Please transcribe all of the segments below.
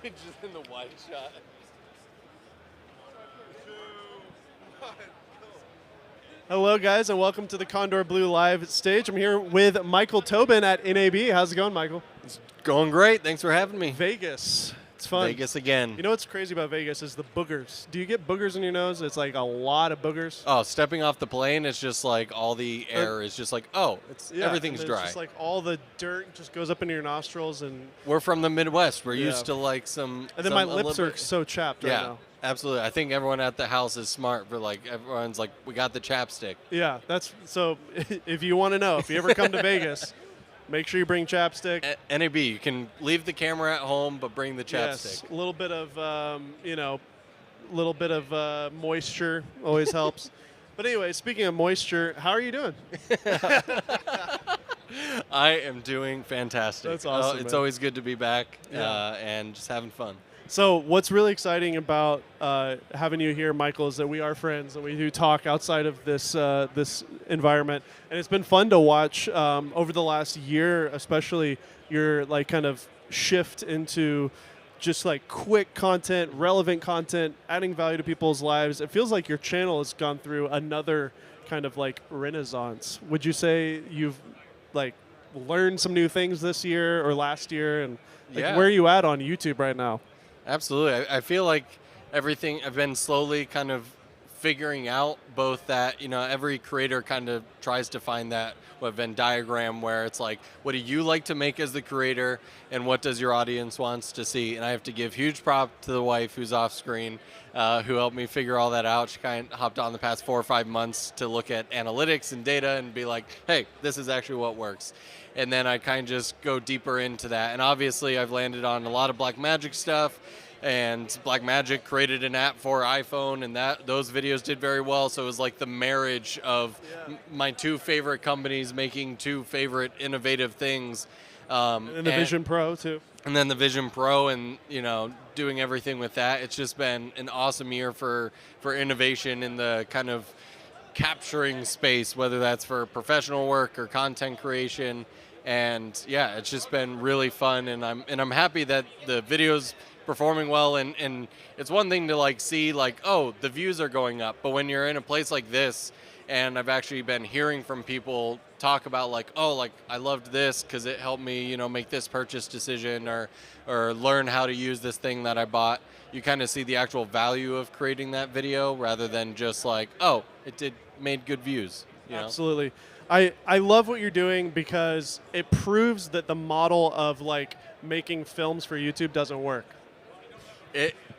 Just in the wide shot. Hello, guys, and welcome to the Condor Blue Live stage. I'm here with Michael Tobin at NAB. How's it going, Michael? It's going great. Thanks for having me. Vegas. It's fun. Vegas again. You know what's crazy about Vegas is the boogers. Do you get boogers in your nose? It's like a lot of boogers. Oh, stepping off the plane, it's just like all the air is just like, everything's and dry. It's just like all the dirt just goes up into your nostrils, and We're from the Midwest. We're used to like some. and then my lips are so chapped right now. Absolutely. I think everyone at the house is smart for like everyone's like, we got the chapstick. Yeah, that's so. If you want to know, if you ever come to Vegas, make sure you bring chapstick. NAB, you can leave the camera at home, but bring the chapstick. Yes, a little bit of moisture always helps. But anyway, speaking of moisture, how are you doing? I am doing fantastic. That's awesome. It's man. always good to be back Yeah. and just having fun. So what's really exciting about having you here, Michael, is that we are friends and we do talk outside of this this environment, and it's been fun to watch over the last year, especially your like kind of shift into just like quick content, relevant content, adding value to people's lives. It feels like your channel has gone through another kind of like renaissance. Would you say you've like learned some new things this year or last year, and like, where are you at on YouTube right now? Absolutely. I feel like everything I've been slowly kind of figuring out both that, every creator kind of tries to find that Venn diagram where it's like, what do you like to make as the creator and what does your audience wants to see? And I have to give huge prop to the wife who's off screen, who helped me figure all that out. She kind of hopped on the past 4 or 5 months to look at analytics and data and be like, hey, this is actually what works. And then I kind of just go deeper into that. And obviously I've landed on a lot of Blackmagic stuff, and Blackmagic created an app for iPhone, and those videos did very well. So it was like the marriage of my two favorite companies making two favorite innovative things. And the Vision Pro too. And then the Vision Pro, and doing everything with that. It's just been an awesome year for innovation in the kind of capturing space, whether that's for professional work or content creation. And yeah, it's just been really fun, and I'm happy that the videos performing well, and it's one thing to like see like, oh, the views are going up, but when you're in a place like this, and I've actually been hearing from people talk about like, oh, like I loved this because it helped me, make this purchase decision or learn how to use this thing that I bought. You kind of see the actual value of creating that video rather than just like, oh, made good views. Absolutely. I love what you're doing because it proves that the model of like making films for YouTube doesn't work.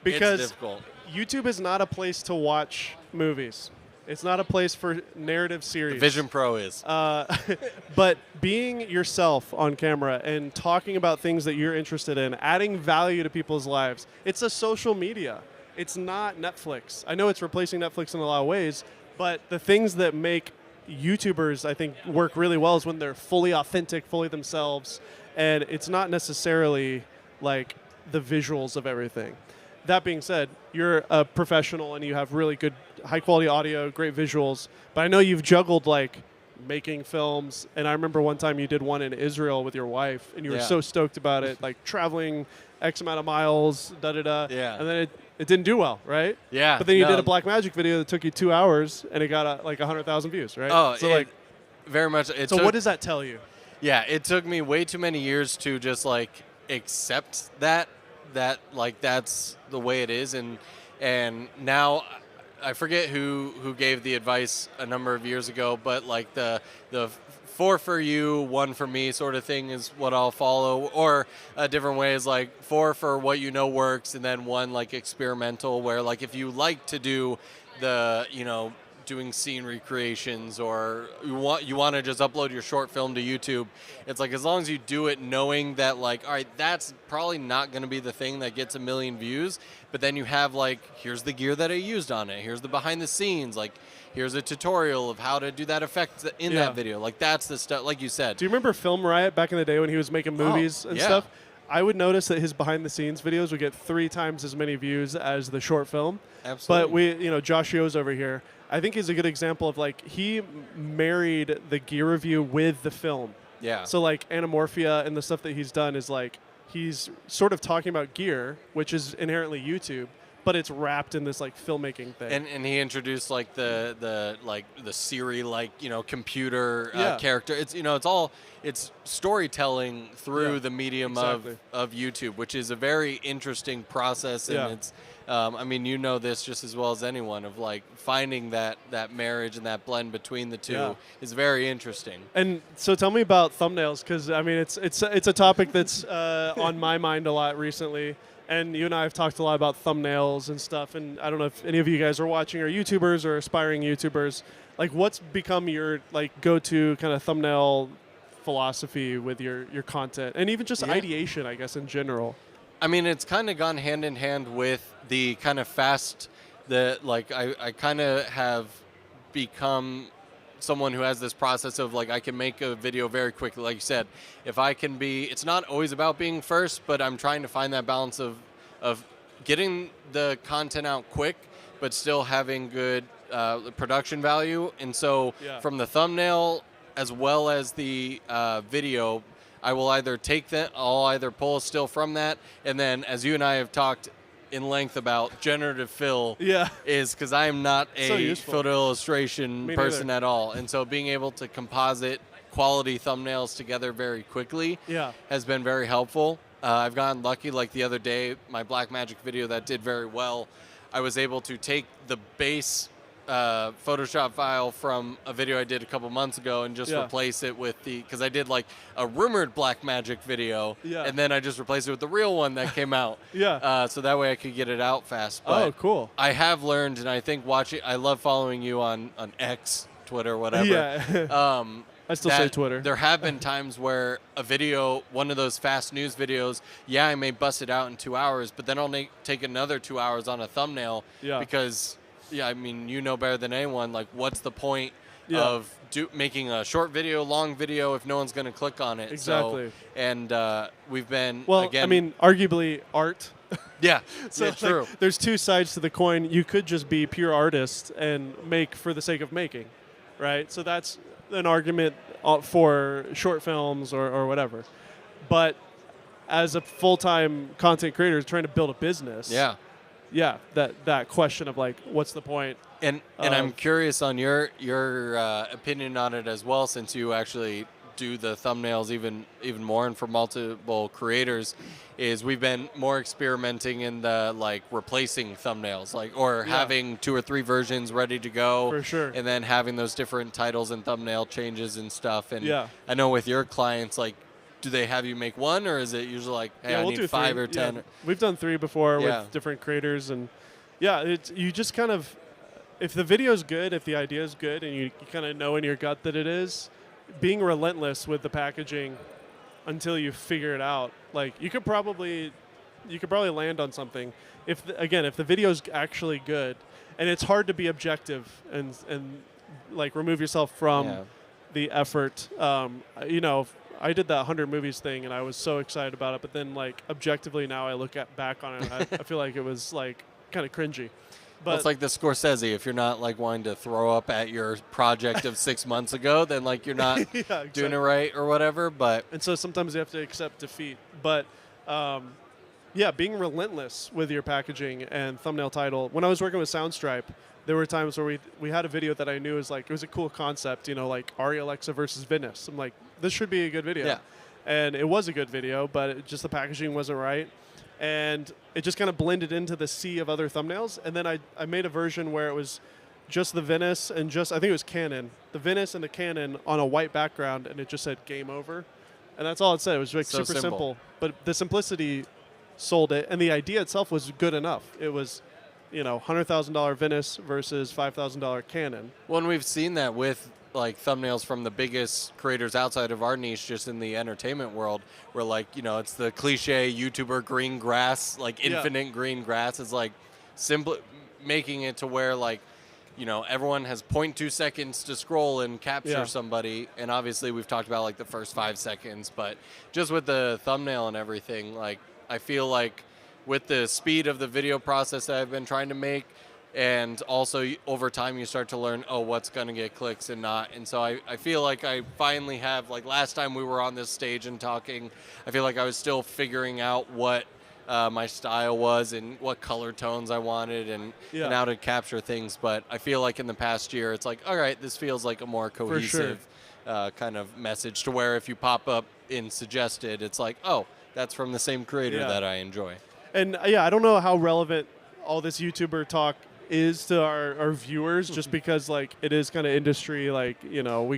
Because it's difficult. YouTube is not a place to watch movies. It's not a place for narrative series. The Vision Pro is. But being yourself on camera and talking about things that you're interested in, adding value to people's lives, it's a social media. It's not Netflix. I know it's replacing Netflix in a lot of ways, but the things that make YouTubers, I think, work really well is when they're fully authentic, fully themselves, and it's not necessarily like the visuals of everything. That being said, you're a professional and you have really good, high-quality audio, great visuals, but I know you've juggled like making films, and I remember one time you did one in Israel with your wife, and you were so stoked about it, like traveling X amount of miles, da-da-da, and then it didn't do well, right? Yeah. But then you did a Blackmagic video that took you 2 hours, and it got like 100,000 views, right? Oh, so like, very much. So what does that tell you? Yeah, it took me way too many years to just like accept that like that's the way it is, and now I forget who gave the advice a number of years ago, but like the 4 for you, 1 for me sort of thing is what I'll follow, or a different way is like 4 for what works, and then 1 like experimental, where like if you like to do the doing scene recreations, or you want to just upload your short film to YouTube, it's like as long as you do it knowing that like, all right, that's probably not going to be the thing that gets 1 million views, but then you have like, here's the gear that I used on it, here's the behind the scenes, like here's a tutorial of how to do that effect in that video. Like that's the stuff, like you said. Do you remember Film Riot back in the day when he was making movies and stuff? I would notice that his behind-the-scenes videos would get 3 times as many views as the short film. Absolutely. But Josh Yo's over here, I think he's a good example of like, he married the gear review with the film. Yeah. So like Anamorphia and the stuff that he's done is like, he's sort of talking about gear, which is inherently YouTube, but it's wrapped in this like filmmaking thing. And he introduced like the Siri computer Yeah. character. It's storytelling through the medium exactly. of YouTube, which is a very interesting process. And Yeah. it's you know this just as well as anyone, of like finding that marriage and that blend between the two Yeah. is very interesting. And so tell me about thumbnails, because I mean it's a topic that's on my mind a lot recently. And you and I have talked a lot about thumbnails and stuff. And I don't know if any of you guys are watching, or YouTubers or aspiring YouTubers. Like, what's become your like go-to kind of thumbnail philosophy with your content, and even just ideation, I guess, in general? I mean, it's kind of gone hand in hand with the kind of fast that like I kind of have become someone who has this process of like I can make a video very quickly. Like you said, if I can be, it's not always about being first, but I'm trying to find that balance of getting the content out quick, but still having good production value. And so from the thumbnail as well as the video, I will either I'll either pull a still from that, and then as you and I have talked in length about generative fill is because I am not a photo illustration person at all. And so being able to composite quality thumbnails together very quickly has been very helpful. I've gotten lucky, like the other day, my Blackmagic video that did very well, I was able to take the base Photoshop file from a video I did a couple months ago and just replace it with because I did like a rumored Blackmagic video, and then I just replaced it with the real one that came out. So that way I could get it out fast. But cool. I have learned, and I think I love following you on X, Twitter, whatever. I still say Twitter. There have been times where a video, one of those fast news videos, I may bust it out in 2 hours, but then I'll take another 2 hours on a thumbnail because I mean, you know better than anyone, like, what's the point of making a short video, long video, if no one's going to click on it? Exactly. So, and we've been, again, I mean, arguably art. So true. There's two sides to the coin. You could just be pure artist and make for the sake of making, right? So that's an argument for short films or whatever. But as a full-time content creator trying to build a business, that question of like, what's the point? And I'm curious on your opinion on it as well, since you actually do the thumbnails even more, and for multiple creators, is we've been more experimenting in the like replacing thumbnails, like or having 2 or 3 versions ready to go, for sure, and then having those different titles and thumbnail changes and stuff. And I know with your clients, like, do they have you make one, or is it usually like, hey, I need 5 or 10? We've done 3 before with different creators, and you just kind of, if the video's good, if the idea is good, and you kind of know in your gut that it is, being relentless with the packaging until you figure it out. Like, you could probably land on something if the video's actually good, and it's hard to be objective and like remove yourself from the effort. I did that 100 movies thing, and I was so excited about it. But then, like, objectively now, I look back on it, I feel like it was like kind of cringy. But well, it's like the Scorsese. If you're not like wanting to throw up at your project of 6 months ago, then like you're not doing it right or whatever. And so sometimes you have to accept defeat. But being relentless with your packaging and thumbnail title. When I was working with Soundstripe, there were times where we had a video that I knew was like, it was a cool concept, like Ari Alexa versus Venice. I'm like, this should be a good video. And it was a good video, but the packaging wasn't right. And it just kind of blended into the sea of other thumbnails. And then I made a version where it was just the Venice and I think it was Canon. The Venice and the Canon on a white background, and it just said game over. And that's all it said. It was like so super simple. But the simplicity sold it, and the idea itself was good enough. It was, $100,000 Venice versus $5,000 Canon. Well, and we've seen that with like thumbnails from the biggest creators outside of our niche, just in the entertainment world, where like, it's the cliche YouTuber green grass, like infinite green grass. Is like simply making it to where like, everyone has 0.2 seconds to scroll and capture somebody. And obviously we've talked about like the first 5 seconds, but just with the thumbnail and everything, like I feel like with the speed of the video process that I've been trying to make, and also over time you start to learn, oh, what's going to get clicks and not. And so I feel like I finally have, like last time we were on this stage and talking, I feel like I was still figuring out what my style was and what color tones I wanted and how to capture things. But I feel like in the past year, it's like, all right, this feels like a more cohesive kind of message, to where if you pop up in suggested, it's like, oh, that's from the same creator that I enjoy. And I don't know how relevant all this YouTuber talk is to our viewers, just because like it is kind of industry, like, you know, we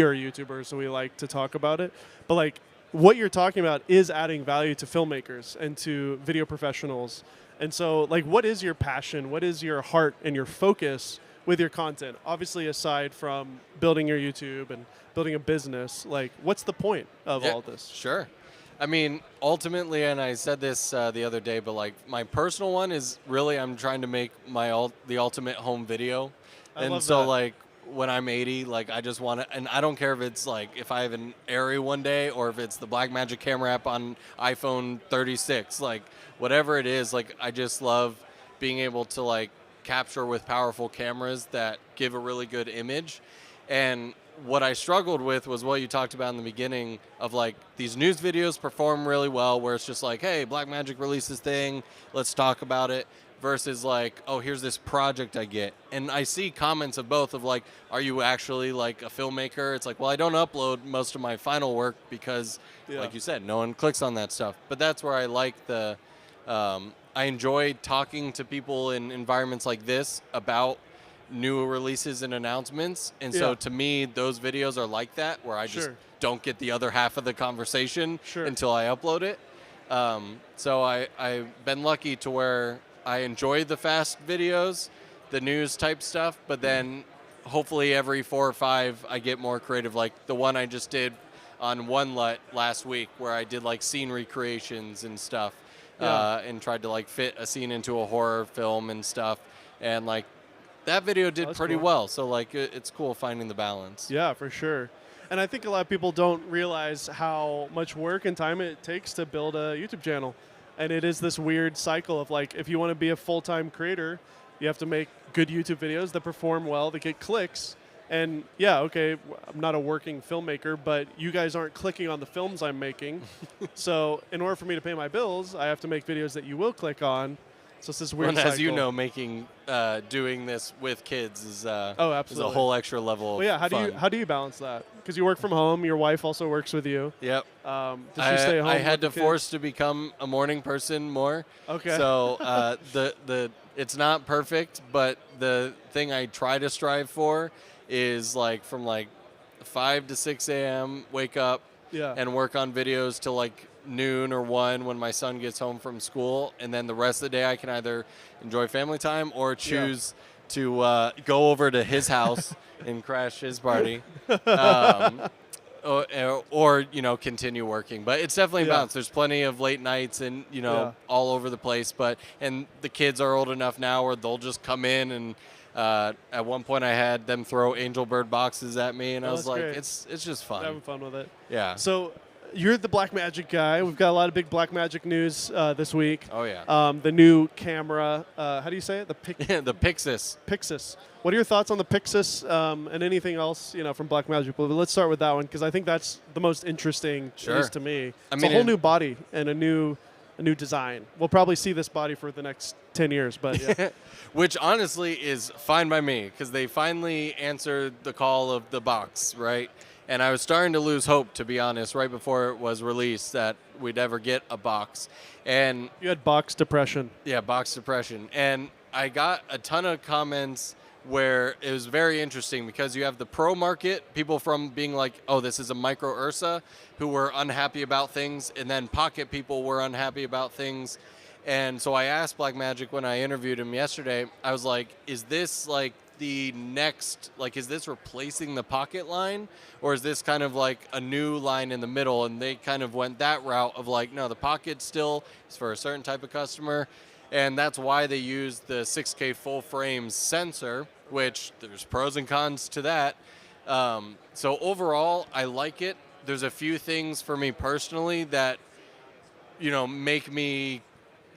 are YouTubers, so we like to talk about it. But like what you're talking about is adding value to filmmakers and to video professionals. And so like, what is your passion? What is your heart and your focus with your content? Obviously, aside from building your YouTube and building a business, like what's the point of all this? Sure. I mean, ultimately, and I said this the other day, but like my personal one is really, I'm trying to make the ultimate home video. And so like when I'm 80, like I just want to, and I don't care if it's like if I have an Airy one day or if it's the Blackmagic camera app on iPhone 36, like whatever it is, like I just love being able to like capture with powerful cameras that give a really good image. And what I struggled with was what you talked about in the beginning of like these news videos perform really well, where it's just like, hey, Blackmagic released this thing, let's talk about it, versus like, oh, here's this project I get. And I see comments of both of like, are you actually like a filmmaker? It's like, well, I don't upload most of my final work because, like you said, no one clicks on that stuff. But that's where I like I enjoy talking to people in environments like this about new releases and announcements, and so to me those videos are like that, where I just don't get the other half of the conversation until I upload it. So I've been lucky to where I enjoy the fast videos, the news type stuff, but then hopefully every 4 or 5 I get more creative, like the one I just did on One Let last week, where I did like scene recreations and stuff, and tried to like fit a scene into a horror film and stuff, and like that video did pretty well. So like it's cool finding the balance. Yeah, for sure. And I think a lot of people don't realize how much work and time it takes to build a YouTube channel. And it is this weird cycle of like, if you want to be a full-time creator, you have to make good YouTube videos that perform well, that get clicks. And okay, I'm not a working filmmaker, but you guys aren't clicking on the films I'm making. So in order for me to pay my bills, I have to make videos that you will click on. So it's this weird cycle. As you know, doing this with kids is is a whole extra level of fun. How do you balance that? Because you work from home, your wife also works with you. Yep. Does she stay home? I had to force to become a morning person more. Okay. So it's not perfect, but the thing I try to strive for is like from like 5 to 6 a.m. wake up and work on videos till like noon or 1 when my son gets home from school, and then the rest of the day I can either enjoy family time or choose to go over to his house and crash his party, or continue working. But it's definitely balanced. There's plenty of late nights and all over the place, and the kids are old enough now where they'll just come in, and at one point I had them throw Angel Bird boxes at me, and I was like, great. it's just fun. Having fun with it. Yeah. So you're the Blackmagic guy. We've got a lot of big Blackmagic news this week. Oh, yeah. The new camera. How do you say it? The Pixis. Pixis. What are your thoughts on the Pixis and anything else from Blackmagic? But let's start with that one, because I think that's the most interesting, at least to me. It's a whole new body and a new design. We'll probably see this body for the next 10 years, but yeah. Which honestly is fine by me, because they finally answered the call of the box, right? And I was starting to lose hope, to be honest, right before it was released, that we'd ever get a box. And you had box depression. Yeah, box depression. And I got a ton of comments where it was very interesting, because you have the pro market, people from being like, oh, this is a micro Ursa, who were unhappy about things, and then pocket people were unhappy about things. And so I asked Blackmagic when I interviewed him yesterday, I was like, is this like the next, like, is this replacing the pocket line, or is this kind of like a new line in the middle? And they kind of went that route of like, no, the pocket still is for a certain type of customer, and that's why they use the 6K full frame sensor, which there's pros and cons to that. So overall, I like it. There's a few things for me personally that make me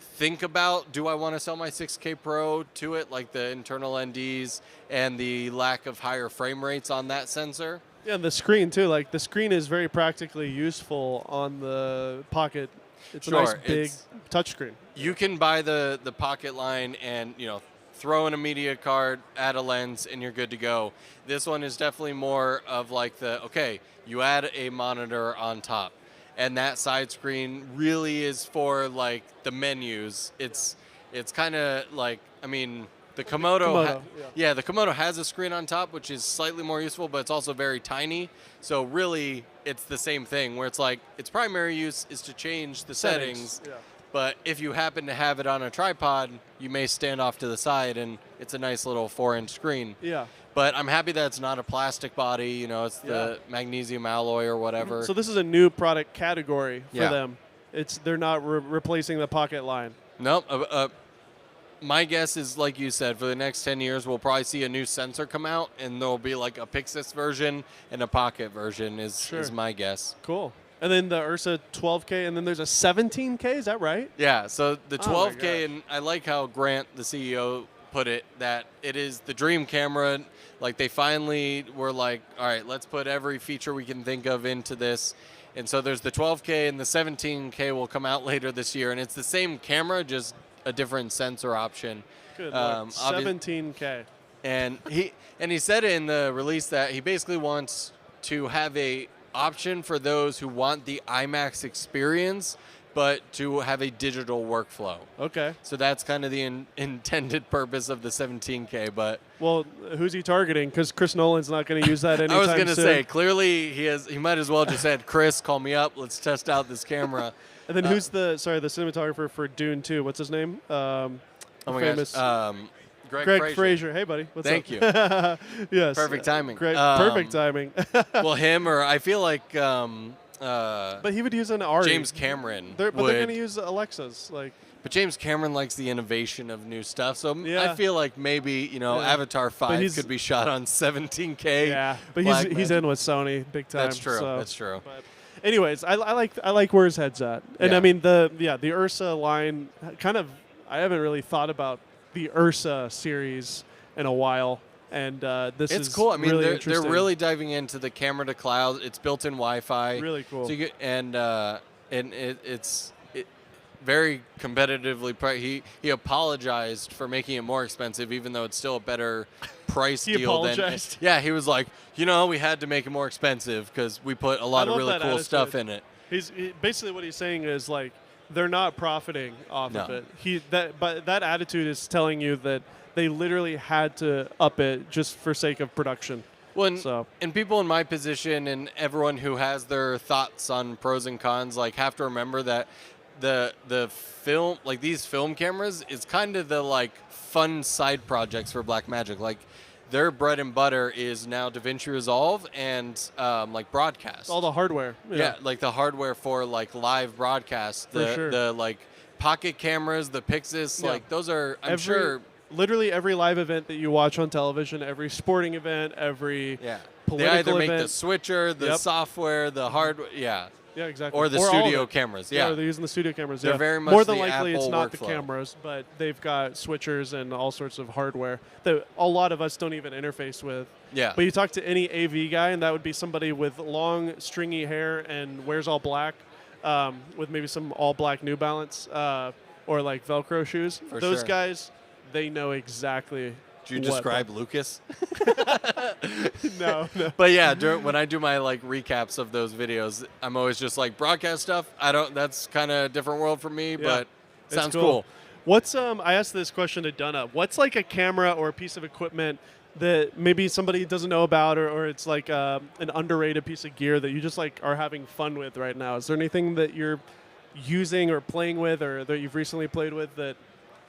think about, do I want to sell my 6K Pro to it, like the internal NDs and the lack of higher frame rates on that sensor. Yeah, and the screen too. Like the screen is very practically useful on the Pocket. It's a nice big touchscreen. You can buy the Pocket line and, throw in a media card, add a lens, and you're good to go. This one is definitely more of like you add a monitor on top. And that side screen really is for like the menus. It's kind of like, the Komodo, the Komodo has a screen on top, which is slightly more useful, but it's also very tiny. So really, it's the same thing where it's like its primary use is to change the settings. Yeah. But if you happen to have it on a tripod, you may stand off to the side, and it's a nice little 4-inch screen. Yeah. But I'm happy that it's not a plastic body. It's the magnesium alloy or whatever. So this is a new product category for them. They're not replacing the Pocket line. Nope. My guess is, like you said, for the next 10 years, we'll probably see a new sensor come out, and there'll be like a Pixis version and a Pocket version is my guess. Cool. And then the Ursa 12K, and then there's a 17K, is that right? Yeah, so the 12K, and I like how Grant, the CEO, put it, that it is the dream camera. Like they finally were like, all right, let's put every feature we can think of into this. And so there's the 12K, and the 17K will come out later this year, and it's the same camera, just a different sensor option. Good Lord. 17K. And he said in the release that he basically wants to have a option for those who want the IMAX experience, but to have a digital workflow. Okay. So that's kind of the intended purpose of the 17K. But well, who's he targeting? Because Chris Nolan's not going to use that anytime soon. I was going to say, clearly he might as well just said, Chris, call me up. Let's test out this camera. And then who's the cinematographer for Dune 2? What's his name? Oh my gosh. Greg Fraser. Hey, buddy. What's Thank up? you. Yes. Perfect timing. Perfect timing. Well, him or I feel like but he would use an Ari. James Cameron. They're going to use Alexas. But James Cameron likes the innovation of new stuff. So yeah. I feel like maybe, Avatar 5 could be shot on 17K. Yeah, but he's in with Sony big time. That's true. So. That's true. But anyways, I like where his head's at. And I mean the Ursa line kind of, I haven't really thought about the Ursa series in a while. And it's cool. I mean, really they're really diving into the camera to cloud. It's built-in Wi-Fi. Really cool. So it's very competitively. He apologized for making it more expensive, even though it's still a better price deal. He apologized. Yeah, he was like, we had to make it more expensive because we put a lot of really cool stuff in it. Basically what he's saying is like they're not profiting off of it. But that attitude is telling you that they literally had to up it just for sake of production. Well, and people in my position and everyone who has their thoughts on pros and cons have to remember that the film, like these film cameras, is kind of the fun side projects for Blackmagic. Like their bread and butter is now DaVinci Resolve and broadcast. All the hardware. Yeah, like the hardware for live broadcast. The pocket cameras, the Pixis, those are sure. Literally every live event that you watch on television, every sporting event, every political event. They either make the switcher, the software, the hardware. Yeah. Yeah, exactly. Or the studio cameras. Yeah, they're using the studio cameras. They're very much more than the likely Apple it's not workflow. The cameras, but they've got switchers and all sorts of hardware that a lot of us don't even interface with. Yeah. But you talk to any AV guy, and that would be somebody with long, stringy hair and wears all black, with maybe some all black New Balance or Velcro shoes. Those guys, they know exactly. Did you describe Lucas? No. But yeah, when I do my recaps of those videos, I'm always just broadcast stuff. That's kind of a different world for me, but sounds cool. What's I asked this question to Dunna. What's a camera or a piece of equipment that maybe somebody doesn't know about, or it's an underrated piece of gear that you just are having fun with right now? Is there anything that you're using or playing with, or that you've recently played with that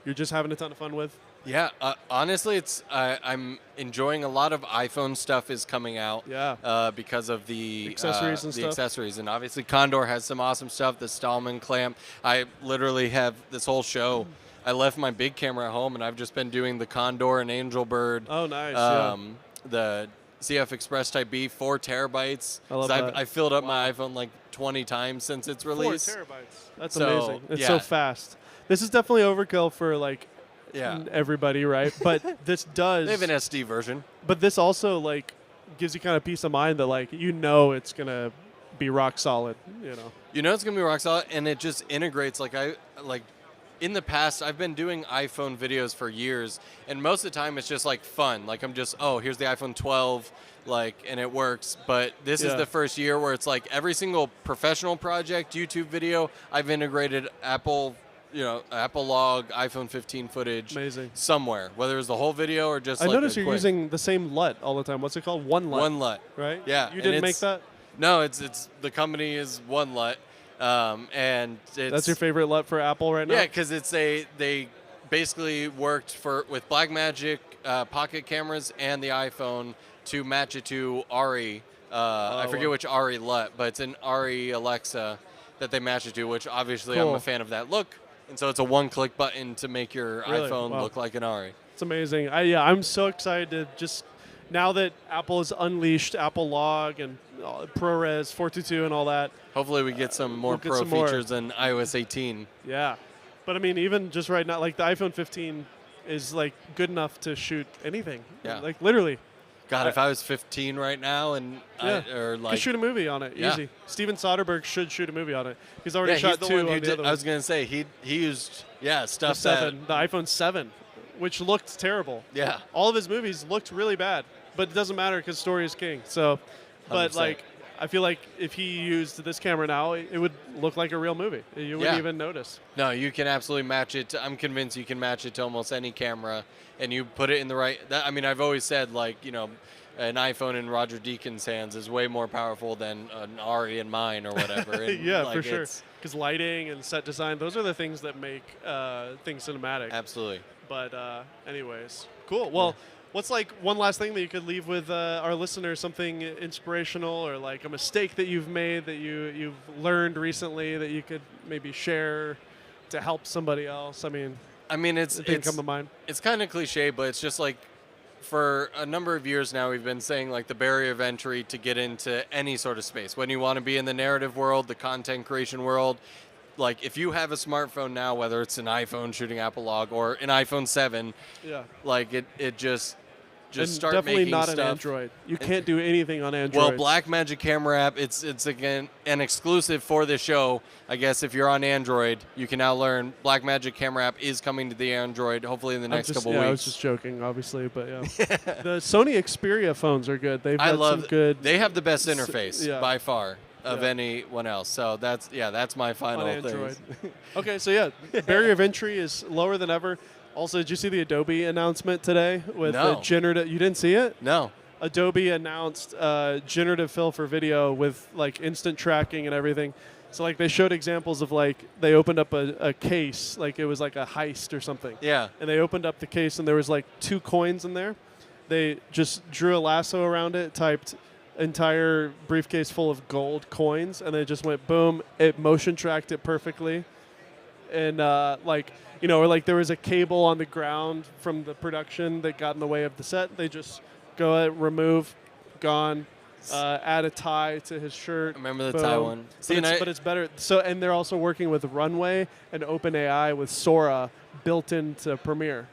you're just having a ton of fun with? Yeah, honestly, I'm enjoying a lot of iPhone stuff is coming out. Yeah. Because of the accessories and stuff. Accessories, and obviously Condor has some awesome stuff. The Stallman clamp. I literally have this whole show. I left my big camera at home, and I've just been doing the Condor and Angelbird. Oh, nice. The CF Express Type B, 4 terabytes. I love that. I filled up my iPhone 20 times since its release. 4 terabytes. That's amazing. It's so fast. This is definitely overkill for like Yeah. everybody, right? But this does. They have an SD version. But this also like gives you kind of peace of mind that like it's gonna be rock solid. You know it's gonna be rock solid, and it just integrates. Like in the past, I've been doing iPhone videos for years, and most of the time it's just like fun. Like I'm just, here's the iPhone 12, and it works. But this is the first year where it's like every single professional project, YouTube video, I've integrated Apple Log, iPhone 15 footage. Amazing. Somewhere, whether it's the whole video or just. I like notice you're using the same LUT all the time. What's it called? One LUT. One LUT. Right? Yeah. You didn't make that? No, it's the company is One LUT, and that's your favorite LUT for Apple right now. Yeah, because they basically worked with Blackmagic pocket cameras and the iPhone to match it to Ari. I forget which Ari LUT, but it's an Ari Alexa that they match it to, which obviously I'm a fan of that look. And so it's a one-click button to make your iPhone look like an Ari. It's amazing. I'm so excited to just, now that Apple has unleashed Apple Log and ProRes 422 and all that. Hopefully we get some more pro features than iOS 18. Yeah. But I mean, even just right now, like the iPhone 15 is like good enough to shoot anything. Yeah. Like literally. God, if I was 15 right now and could shoot a movie on it, easy. Steven Soderbergh should shoot a movie on it. He's already shot two on the other one. I was going to say, he used, stuff the iPhone 7, which looked terrible. Yeah. All of his movies looked really bad, but it doesn't matter because story is king. So, but 100%. I feel like if he used this camera now, it would look like a real movie. You wouldn't even notice. No, you can absolutely match it. I'm convinced you can match it to almost any camera, and you put it in the right. I've always said, an iPhone in Roger Deakins' hands is way more powerful than an Ari in mine or whatever. And yeah, for sure. Because lighting and set design, those are the things that make things cinematic. Absolutely. But anyways, cool. Well. Yeah. What's one last thing that you could leave with our listeners, something inspirational or like a mistake that you've made that you've learned recently that you could maybe share to help somebody else? I mean, it's come to mind. It's kind of cliche, but it's just like for a number of years now we've been saying like the barrier of entry to get into any sort of space. When you want to be in the narrative world, the content creation world, like if you have a smartphone now, whether it's an iPhone shooting Apple Log or an iPhone 7, like it just start definitely making not stuff. An Android. You can't do anything on Android. Well, Blackmagic camera app, it's again an exclusive for this show. I guess if you're on Android, you can now learn Blackmagic camera app is coming to the Android hopefully in the next couple weeks. I was just joking, obviously, but yeah. The Sony Xperia phones are good. They've got some good. They have the best interface by far of anyone else. So that's my final thing. Okay, so barrier of entry is lower than ever. Also, did you see the Adobe announcement today with the generative? You didn't see it? No. Adobe announced generative fill for video with like instant tracking and everything. So like they showed examples of like they opened up a case, like it was like a heist or something. Yeah. And they opened up the case and there was like 2 coins in there. They just drew a lasso around it, typed entire briefcase full of gold coins, and they just went boom. It motion tracked it perfectly, and or like there was a cable on the ground from the production that got in the way of the set. They just go ahead, remove, gone, add a tie to his shirt. I remember the tie one. But it's better. So, and they're also working with Runway and OpenAI with Sora built into Premiere.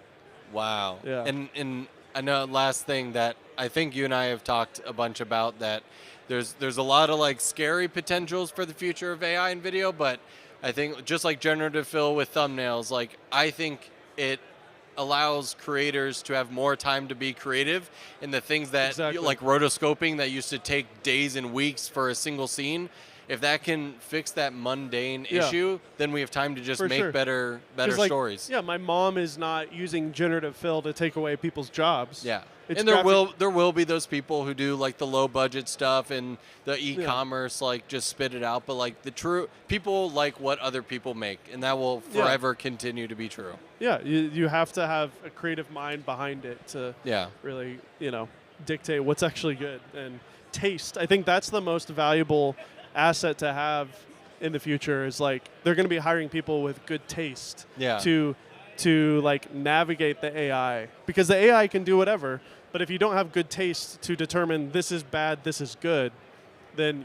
Wow. Yeah. And I know last thing that I think you and I have talked a bunch about, that there's a lot of like scary potentials for the future of AI and video, but I think just like generative fill with thumbnails, like I think it allows creators to have more time to be creative in the things that like rotoscoping that used to take days and weeks for a single scene. If that can fix that mundane issue, then we have time to just make better stories. Yeah, my mom is not using generative fill to take away people's jobs. Yeah. And there will be those people who do like the low budget stuff and the e-commerce, like just spit it out. But like the true people like what other people make, and that will forever continue to be true. Yeah, you have to have a creative mind behind it to really dictate what's actually good and taste. I think that's the most valuable asset to have in the future. Is like they're going to be hiring people with good taste to like navigate the AI, because the AI can do whatever, but if you don't have good taste to determine this is bad, this is good, then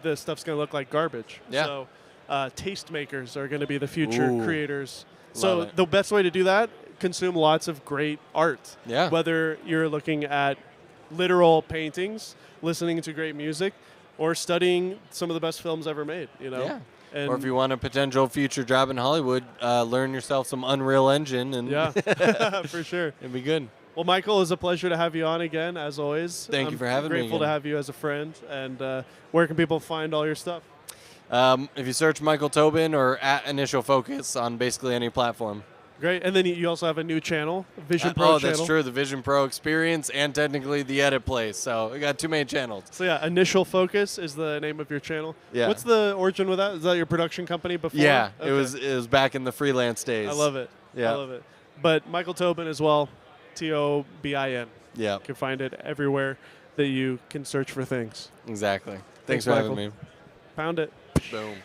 the stuff's gonna look like garbage. So taste makers are gonna be the future creators So it. the best way to do that, consume lots of great art. Yeah. Whether you're looking at literal paintings, listening to great music, or studying some of the best films ever made, you know? Yeah. And Or if you want a potential future job in Hollywood, learn yourself some Unreal Engine, and yeah, for sure. it'd be good. Well, Michael, it was a pleasure to have you on again, as always. Thank you for having me I'm grateful to again. have you as a friend. And where can people find all your stuff? If you search Michael Tobin or at Initial Focus on basically any platform. Great. And then you also have a new channel, Vision Pro channel. That's true. The Vision Pro Experience and technically the Edit Place. So we got 2 main channels. So yeah, Initial Focus is the name of your channel. Yeah. What's the origin with that? Is that your production company before? Yeah, Okay. it was back in the freelance days. I love it. Yeah. I love it. But Michael Tobin as well, Tobin. Yeah, You can find it everywhere that you can search for things. exactly. Thanks, Thanks for having Michael. me. Found it. Boom.